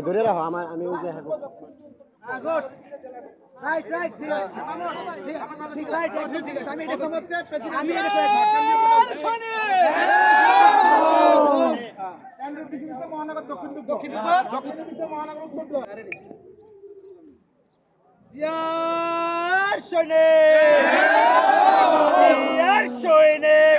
ধরে রাখো আমার আমি ওই যে রাইট রাইট ঠিক আছে ঠিক রাইট ঠিক আছে আমি এটা হচ্ছে আমি এটা শুনি কেন্দ্র বিজেপি মহানগর দক্ষিণ মহানগর উত্তর ইয়ার শুনি ইয়ার সৈনিক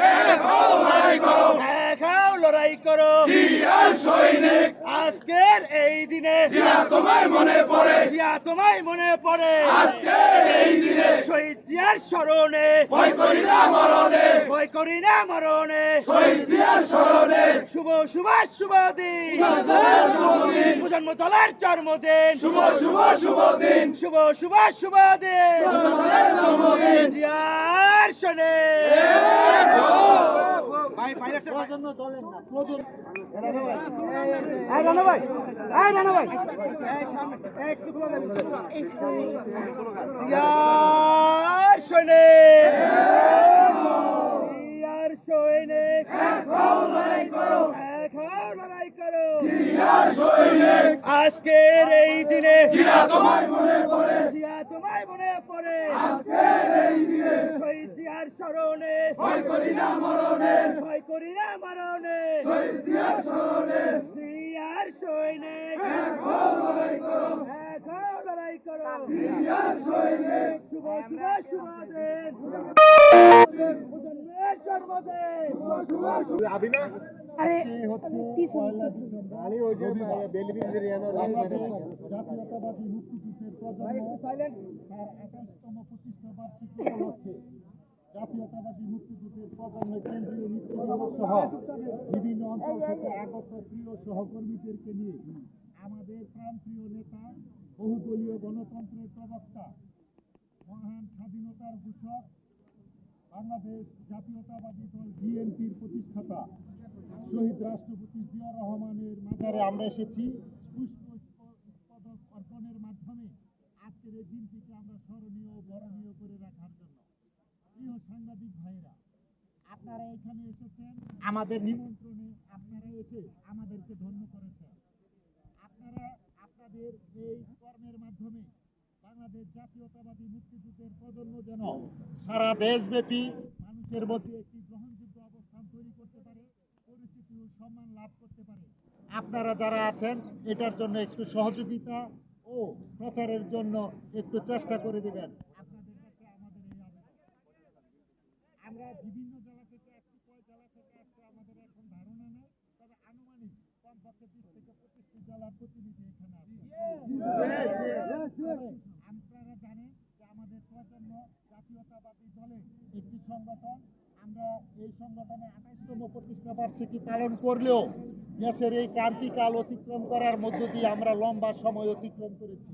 দেখাও লড়াই করো জিয়ার সৈনিক আজকের এই দিনে জিয়া তোমায় মনে পড়ে জিয়া তোমায় মনে পড়ে আজকের এই দিনে শহীদ জিয়ার স্মরণে ভয় করি না মরণে ভয় করি না মরণে শহীদ জিয়ার স্মরণে শুভ শুভ শুভ দিন জন্মদিন প্রজন্ম দলের জন্মদিন শুভ শুভ শুভ দিন শুভ শুভ শুভ দিন জন্মদিন জিয়ার শোনে ভাই বাইরে একটা প্রজন্ম দলের না প্রজন্ম এই রানা ভাই এই সামনে এই একটু খোলা যাবে জিয়ার শোনে জিয়ার সৈনিক দেখাও লড়াই করো দেখাও লড়াই করো জিয়ার সৈনিক আজকের এই দিনে জিয়া তোমায় মনে পড়ে জিয়া তোমায় মনে পড়ে আজকের এই দিনে শহীদ জিয়ার স্মরণে ভয় করি না মরণে ভয় করি না মরণে শহীদ জিয়ার স্মরণে জিয়ার সৈনিক দেখাও লড়াই করো দেখাও লড়াই করো জিয়ার সৈনিক শুভ শুভ শুভ দিন প্রজন্মের জন্মদিন আবি না আরে আমি ওই যে বেলবিন্দের জাতীয়তাবাদী মুক্তিযুদ্ধের প্রজন্ম তার 28তম প্রতিষ্ঠা বার্ষিকী উপলক্ষে জাতীয়তাবাদী মুক্তিযুদ্ধের প্রজন্ম কেন্দ্রীয় নেতৃবৃন্দ সহ বিভিন্ন অঞ্চল থেকে আগত প্রিয় সহকর্মীদেরকে নিয়ে আমাদের প্রাণপ্রিয় নেতা বহুদলীয় গণতন্ত্রের প্রবক্তা মহান স্বাধীনতার ঘোষক বাংলাদেশ জাতীয়তাবাদী দল বিএনপির প্রতিষ্ঠাতা শহীদ রাষ্ট্রপতি জিয়া রহমানের মাজারে আমরা এসেছি পুষ্প অর্পণের মাধ্যমে আজকের এই দিনটিকে আমরা স্মরণীয় ও বরণীয় করে রাখার জন্য। প্রিয় সাংবাদিক ভাইরা, আপনারা এখানে এসেছেন আমাদের নিমন্ত্রণে, আপনারা এসে আমাদেরকে ধন্য করেছেন। আপনারা আপনাদের এই কর্মের মাধ্যমে বাংলাদেশ জাতীয়তাবাদী মুক্তিযুদ্ধের প্রজন্ম যেন সারা দেশব্যাপী মানুষের মধ্যে একটি গ্রহণযোগ্য অবস্থান তৈরি করতে পারে, পরিচিতি ও সম্মান লাভ করতে পারে। আপনারা যারা আছেন এটার জন্য একটু সহযোগিতা ও প্রচারের জন্য একটু চেষ্টা করে দেবেন। আপনাদের কাছে আমাদের এই আবেদন। আমরা বিভিন্ন জেলা থেকে আসছি, কয় জেলা থেকে আসছে আমাদের এখন ধারণা নেই, তবে আনুমানিক কমপক্ষে 20 থেকে 25টি জেলার প্রতিনিধি এখানে আছে। আপনারা জানেন যে আমাদের প্রজন্ম জাতীয়তাবাদী দলের একটি সংগঠন। আমরা এই সংগঠনের 28তম প্রতিষ্ঠা বার্ষিকী পালন করলেও দেশের এই ক্রান্তিকাল অতিক্রম করার মধ্য দিয়ে আমরা লম্বা সময় অতিক্রম করেছি।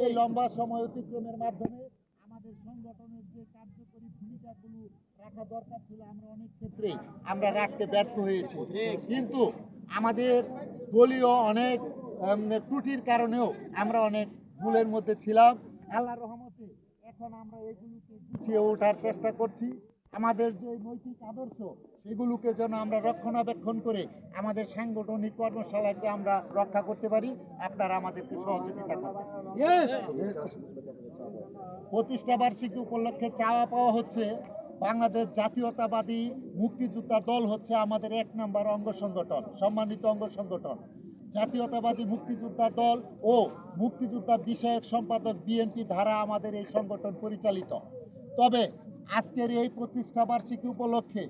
এই লম্বা সময় অতিক্রমের মাধ্যমে আমাদের সংগঠনের যে কার্যকরী ভূমিকাগুলো রাখা দরকার ছিল আমরা অনেক ক্ষেত্রে আমরা রাখতে ব্যর্থ হয়েছি। কিন্তু আমাদের দলীয় অনেক ত্রুটির কারণেও আমরা অনেক ভুলের মধ্যে ছিলাম। আল্লাহর রহমতে এখন আমরা এগুলোকে গুছিয়ে ওঠার চেষ্টা করছি। আমাদের যে নৈতিক আদর্শ সেগুলোকে যেন আমরা রক্ষণাবেক্ষণ করে আমাদের সাংগঠনিক কর্মশালাকে আমরা রক্ষা করতে পারি। আপনারা আমাদেরকে সহযোগিতা করবেন। প্রতিষ্ঠা বার্ষিকী উপলক্ষে চাওয়া পাওয়া হচ্ছে বাংলাদেশ জাতীয়তাবাদী মুক্তিযোদ্ধা দল হচ্ছে আমাদের 1 নম্বর অঙ্গ সংগঠন, সম্মানিত অঙ্গ সংগঠন। জাতীয়তাবাদী মুক্তিযোদ্ধা দল ও মুক্তিযোদ্ধা বিষয়ক সম্পাদক বিএনপি ধারা আমাদের এই সংগঠন পরিচালিত। তবে আজকের এই প্রতিষ্ঠা বার্ষিকী উপলক্ষে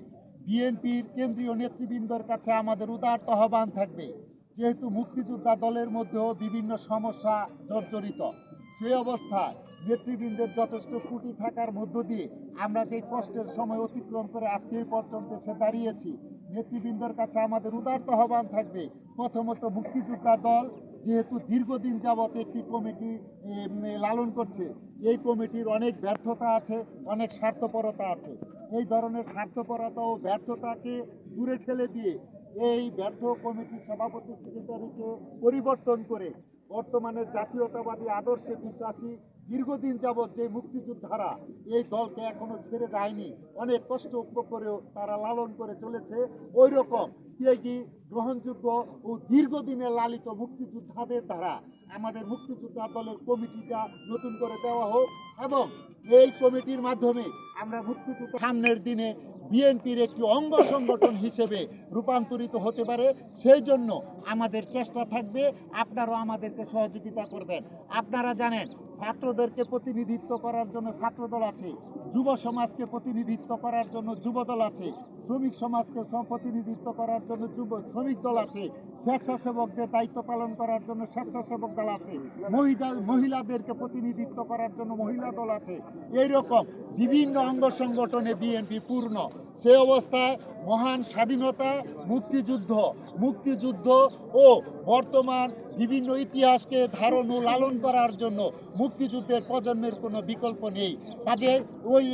বিএনপির কেন্দ্রীয় নেতৃবৃন্দের কাছে আমাদের উদাত্ত আহ্বান থাকবে, যেহেতু মুক্তিযোদ্ধা দলের মধ্যেও বিভিন্ন সমস্যা জর্জরিত, সেই অবস্থায় নেতৃবৃন্দের যথেষ্ট ত্রুটি থাকার মধ্য দিয়ে আমরা যে কষ্টের সময় অতিক্রম করে আজকে এই পর্যন্ত এসে দাঁড়িয়েছি, নেতৃবৃন্দের কাছে আমাদের উদাত্ত আহ্বান থাকবে। প্রথমত মুক্তিযোদ্ধা দল যেহেতু দীর্ঘদিন যাবত একটি কমিটি লালন করছে, এই কমিটির অনেক ব্যর্থতা আছে, অনেক স্বার্থপরতা আছে। এই ধরনের স্বার্থপরতা ও ব্যর্থতাকে দূরে ঠেলে দিয়ে এই ব্যর্থ কমিটির সভাপতি সেক্রেটারিকে পরিবর্তন করে বর্তমানে জাতীয়তাবাদী আদর্শে বিশ্বাসী দীর্ঘদিন যাবৎ যে মুক্তিযোদ্ধারা এই দলকে এখনো ছেড়ে যায়নি, অনেক কষ্ট করেও তারা লালন করে চলেছে, ওই রকম ত্যাগী, গ্রহণযোগ্য ও দীর্ঘদিনের লালিত মুক্তিযোদ্ধাদের দ্বারা আমাদের মুক্তিযোদ্ধা দলের কমিটিটা নতুন করে দেওয়া হোক এবং এই কমিটির মাধ্যমে আমরা মুক্তিযোদ্ধা সামনের দিনে বিএনপির একটি অঙ্গ সংগঠন হিসেবে রূপান্তরিত হতে পারে, সেই জন্য আমাদের চেষ্টা থাকবে। আপনারাও আমাদেরকে সহযোগিতা করবেন। আপনারা জানেন ছাত্রদেরকে প্রতিনিধিত্ব করার জন্য ছাত্রদল আছে, যুব সমাজকে প্রতিনিধিত্ব করার জন্য যুবদল আছে, শ্রমিক সমাজকে প্রতিনিধিত্ব করার জন্য শ্রমিক দল আছে, স্বেচ্ছাসেবকদের দায়িত্ব পালন করার জন্য স্বেচ্ছাসেবক দল আছে, মহিলাদেরকে প্রতিনিধিত্ব করার জন্য মহিলা দল আছে। এইরকম বিভিন্ন অঙ্গ সংগঠনে বিএনপি পূর্ণ। সে অবস্থায় মহান স্বাধীনতা, মুক্তিযুদ্ধ ও বর্তমান বিভিন্ন ইতিহাসকে ধারণ ও লালন করার জন্য মুক্তিযুদ্ধের প্রজন্মের কোনো বিকল্প নেই। কাজে ওই